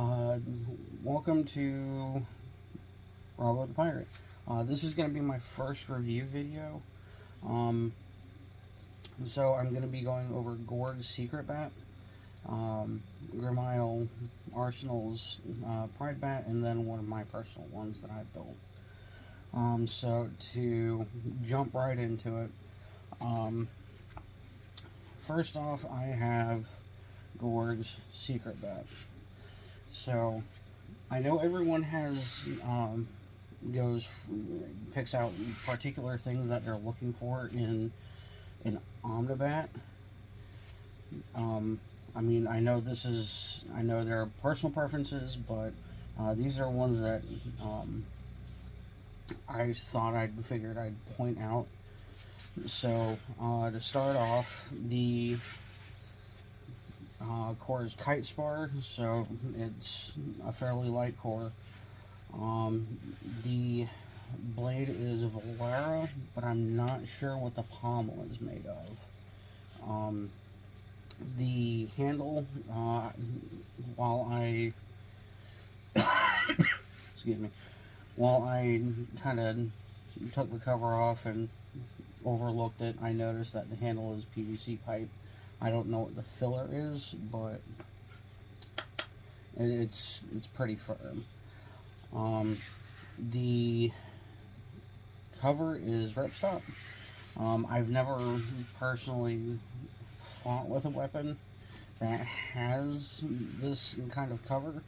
Uh, Welcome to Robo the Pirate. This is going to be my first review video. Um, so I'm going to be going over Gorg's Secret Bat, Grimile Arsenal's Pride Bat, and then one of my personal ones that I built. So to jump right into it, um, first off, I have Gorg's Secret Bat. So I know everyone picks out particular things that they're looking for in an Omnibat. I know there are personal preferences, but these are ones that I figured I'd point out. So to start off, the core is Kite Spar, so it's a fairly light core. The blade is Valera, but I'm not sure what the pommel is made of. The handle, while I excuse me, while I kind of took the cover off and overlooked it, I noticed that the handle is PVC pipe. I don't know what the filler is, but it's pretty firm. The cover is ripstop. I've never personally fought with a weapon that has this kind of cover,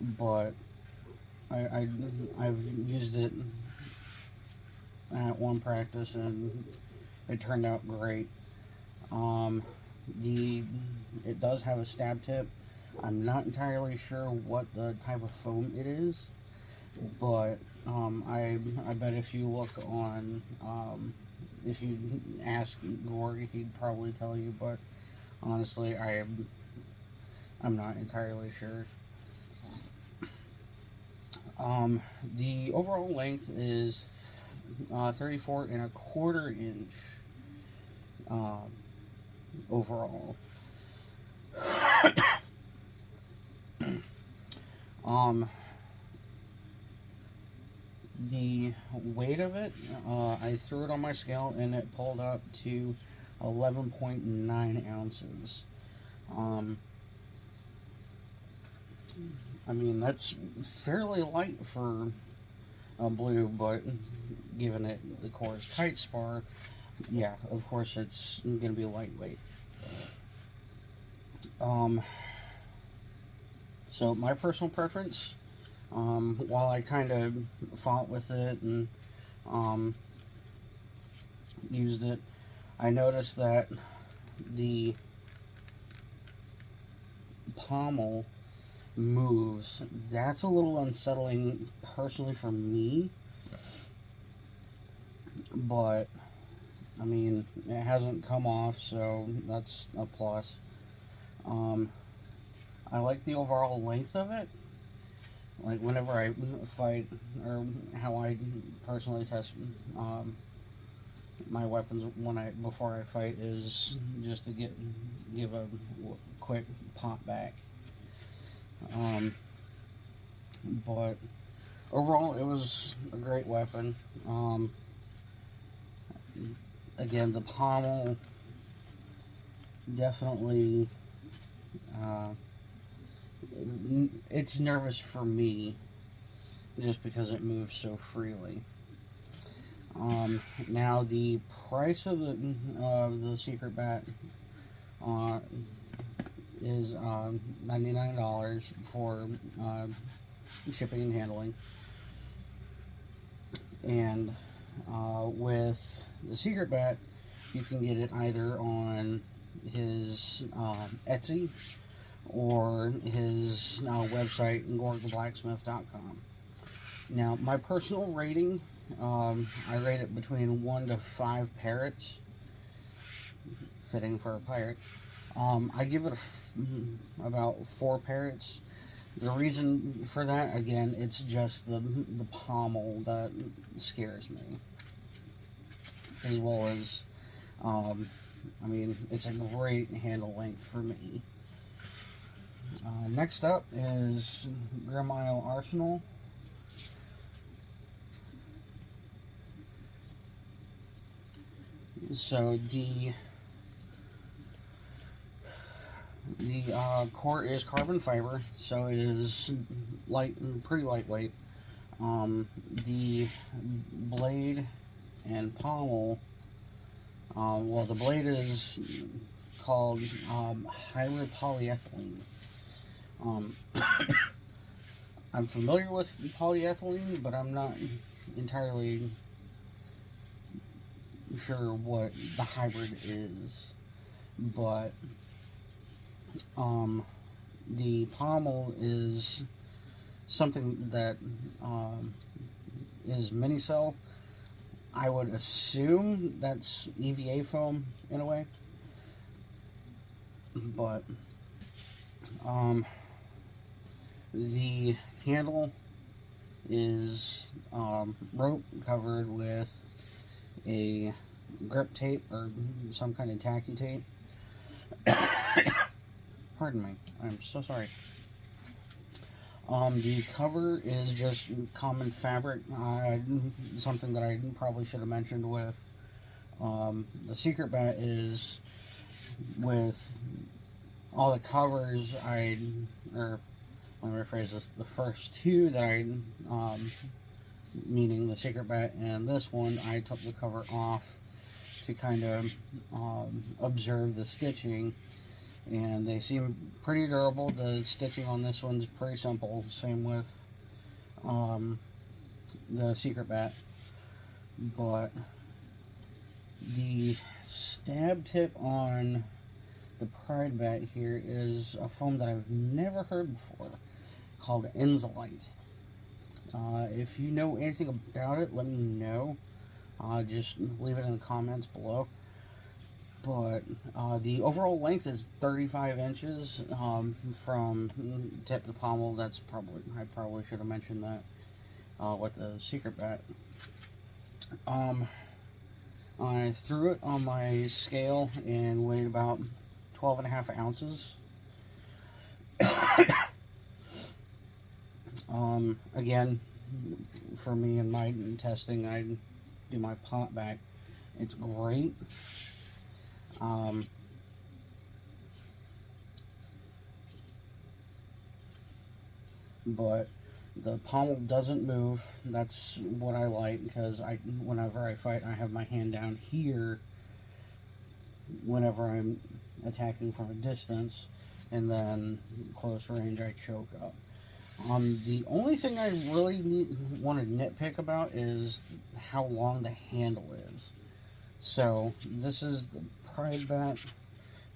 but I've used it at one practice and it turned out great. It does have a stab tip. I'm not entirely sure what the type of foam it is, but I bet if you look on, if you ask Gorg, he'd probably tell you. But honestly, I'm not entirely sure. The overall length is 34.25 inch overall. The weight of it, I threw it on my scale and it pulled up to 11.9 ounces. That's fairly light for a blue, but given it the core is Kite Spar, yeah, of course it's going to be lightweight. So my personal preference, while I kind of fought with it and used it, I noticed that the pommel moves. That's a little unsettling personally for me, but it hasn't come off, so that's a plus. I like the overall length of it. Like whenever I fight, or how I personally test my weapons before I fight, is just to give a quick pop back. But overall, it was a great weapon. Again, the pommel definitely, it's nervous for me just because it moves so freely. Now the price of the Secret Bat is $99 for shipping and handling, and with the Secret Bat, you can get it either on his Etsy or his website, gorgtheblacksmith.com. Now, my personal rating, I rate it between 1 to 5 parrots, fitting for a pirate. I give it about 4 parrots. The reason for that, again, it's just the pommel that scares me, as well as I mean, it's a great handle length for me. Next up is Grim Isle Arsenal. So the core is carbon fiber, so it is pretty lightweight. The blade and pommel, well, the blade is called hybrid polyethylene. I'm familiar with polyethylene, but I'm not entirely sure what the hybrid is. But the pommel is something that is mini cell. I would assume that's EVA foam in a way, but the handle is rope covered with a grip tape or some kind of tacky tape. Pardon me, I'm so sorry. The cover is just common fabric, something that I probably should have mentioned with the secret bat is with all the covers or let me rephrase this, the first two that meaning the secret bat and this one, I took the cover off to kind of observe the stitching, and they seem pretty durable. The stitching on this one's pretty simple, same with the secret bat, but the stab tip on the Pride bat here is a foam that I've never heard before, called Enzolite. If you know anything about it, let me know. Just leave it in the comments below. But the overall length is 35 inches from tip to pommel. I probably should have mentioned that with the secret bat. I threw it on my scale and weighed about 12.5 ounces. Again, for me and my testing, I do my pot back. It's great. But the pommel doesn't move. That's what I like, because whenever I fight, I have my hand down here whenever I'm attacking from a distance, and then close range I choke up. The only thing I really want to nitpick about is how long the handle is. So this is the Pride bat,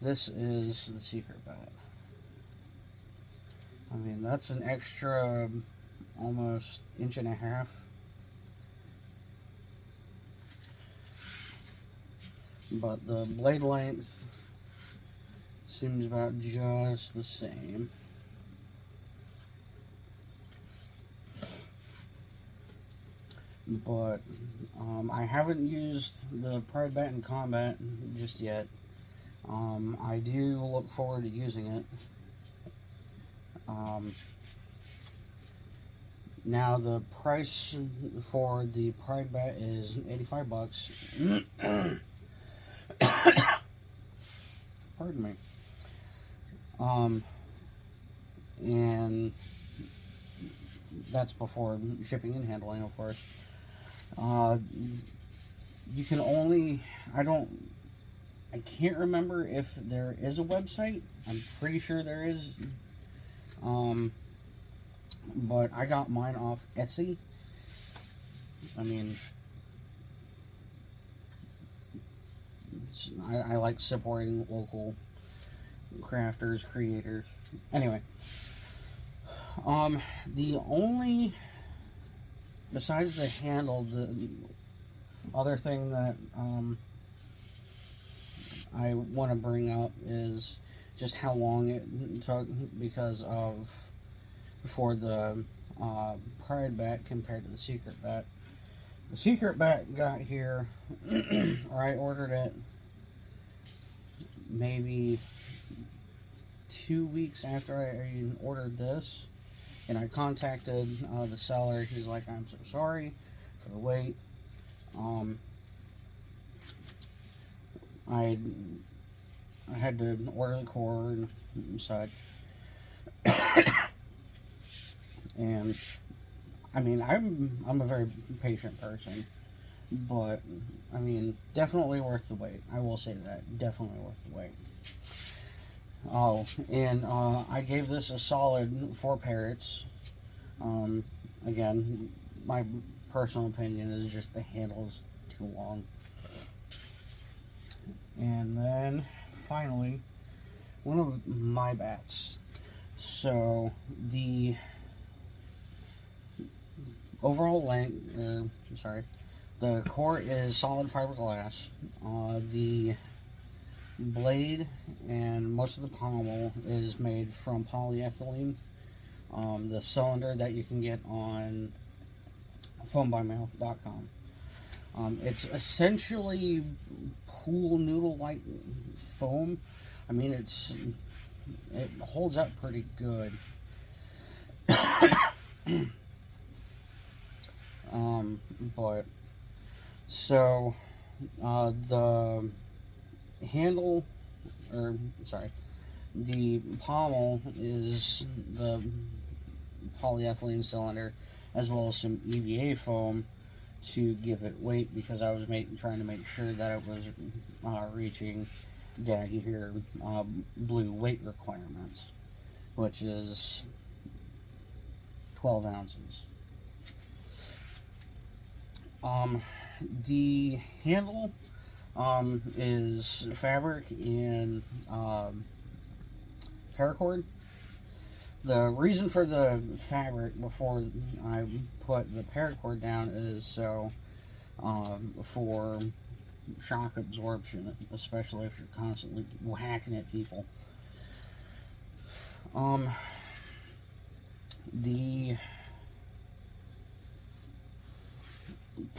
this is the secret bat. I mean, that's an extra almost 1.5 inches. But the blade length seems about just the same. But I haven't used the Pride bat in combat just yet. I do look forward to using it. Now the price for the Pride bat is $85. Pardon me. And that's before shipping and handling, of course. You can only, I can't remember if there is a website. I'm pretty sure there is. But I got mine off Etsy. I mean, I like supporting local crafters, creators. Anyway, the only, besides the handle, the other thing that I want to bring up is just how long it took for the Pride bat compared to the secret bat. The secret bat got here, or I ordered it maybe 2 weeks after I ordered this, and I contacted the seller. He's like, "I'm so sorry for the wait. I had to order the cord and such." And I mean, I'm a very patient person, but I mean, definitely worth the wait. I will say that, definitely worth the wait. Oh, and I gave this a solid 4 parrots. Again, my personal opinion is just the handle's too long. And then finally, one of my bats. So the overall length, the core is solid fiberglass. The blade and most of the pommel is made from polyethylene. The cylinder that you can get on foambymail.com. It's essentially pool noodle-like foam. I mean, it holds up pretty good. But so the handle, the pommel is the polyethylene cylinder, as well as some EVA foam to give it weight, because I was trying to make sure that it was reaching Dagorhir blue weight requirements, which is 12 ounces. The handle is fabric and paracord. The reason for the fabric before I put the paracord down is so for shock absorption, especially if you're constantly whacking at people. The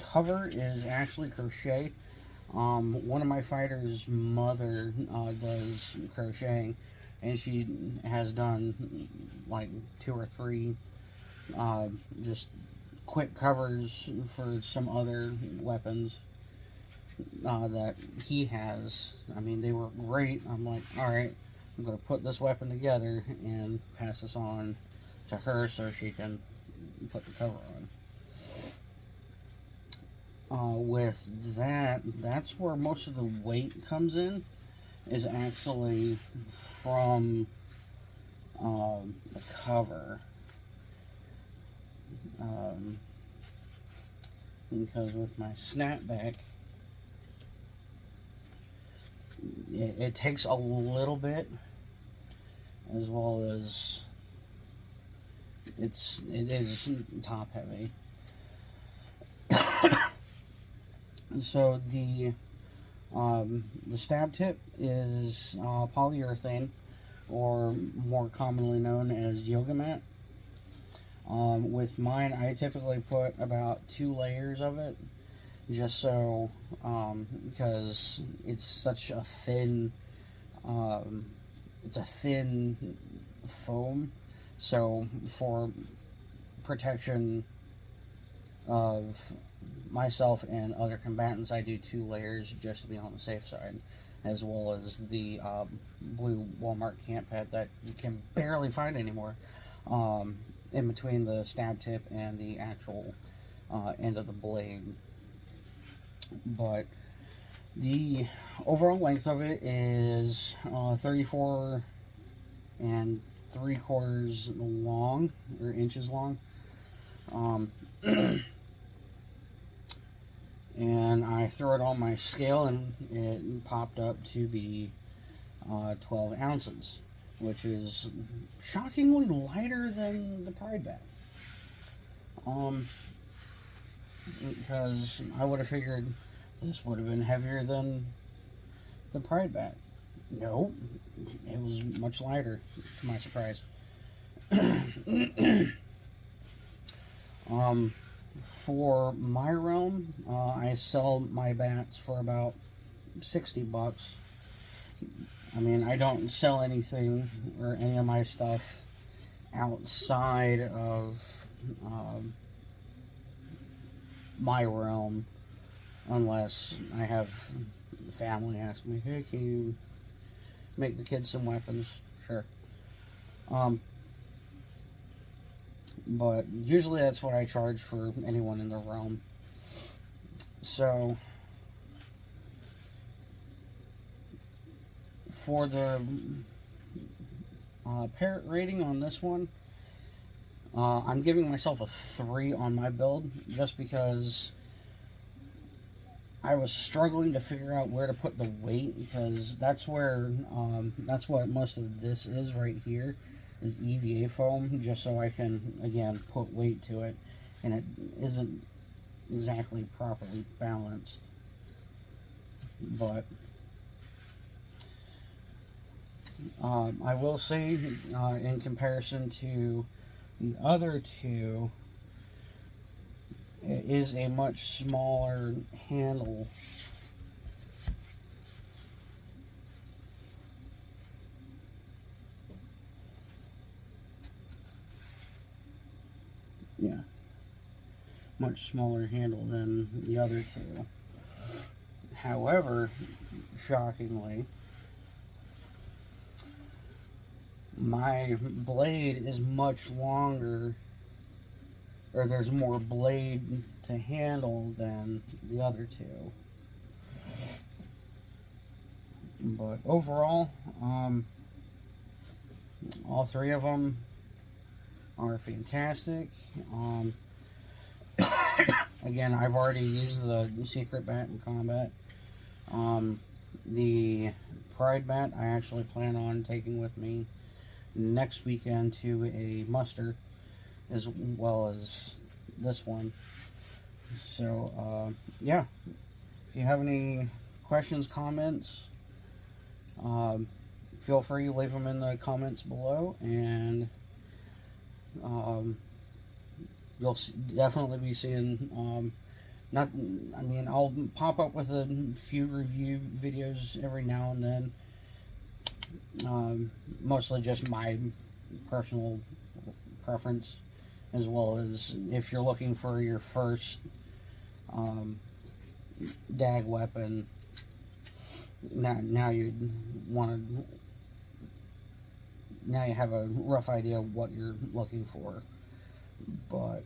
cover is actually crochet. One of my fighters' mother does crocheting, and she has done like 2 or 3 just quick covers for some other weapons that he has. I mean, they were great. I'm like, alright, I'm going to put this weapon together and pass this on to her so she can put the cover on. With that, that's where most of the weight comes in, is actually from the cover. Because with my snapback, it takes a little bit, as well as it is top heavy. So the stab tip is polyurethane, or more commonly known as yoga mat. With mine, I typically put about 2 layers of it, just so, because it's such a thin, it's a thin foam, so for protection of myself and other combatants, I do 2 layers just to be on the safe side, as well as the blue Walmart camp pad that you can barely find anymore, in between the stab tip and the actual end of the blade. But the overall length of it is 34 3/4 long, or inches long. And I threw it on my scale, and it popped up to be 12 ounces, which is shockingly lighter than the Pride bat. Because I would have figured this would have been heavier than the Pride bat. Nope, it was much lighter, to my surprise. For my realm, I sell my bats for about $60. I mean, I don't sell anything or any of my stuff outside of my realm, unless I have family ask me, "Hey, can you make the kids some weapons?" Sure. Um, but usually that's what I charge for anyone in the realm. So for the parrot rating on this one, I'm giving myself a 3 on my build, just because I was struggling to figure out where to put the weight, because that's where that's what most of this is right here, is EVA foam, just so I can again put weight to it, and it isn't exactly properly balanced. But I will say, in comparison to the other two, it is a much smaller handle. Yeah. Much smaller handle than the other two. However, shockingly, my blade is much longer, or there's more blade to handle than the other two. But overall, all three of them are fantastic. Again, I've already used the secret bat in combat. The pride bat I actually plan on taking with me next weekend to a muster, as well as this one. So, yeah. If you have any questions, comments, feel free to leave them in the comments below, and you'll definitely be seeing, I'll pop up with a few review videos every now and then. Mostly just my personal preference, as well as if you're looking for your first dag weapon. Now you have a rough idea of what you're looking for. But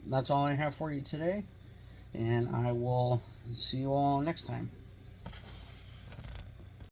that's all I have for you today, and I will see you all next time.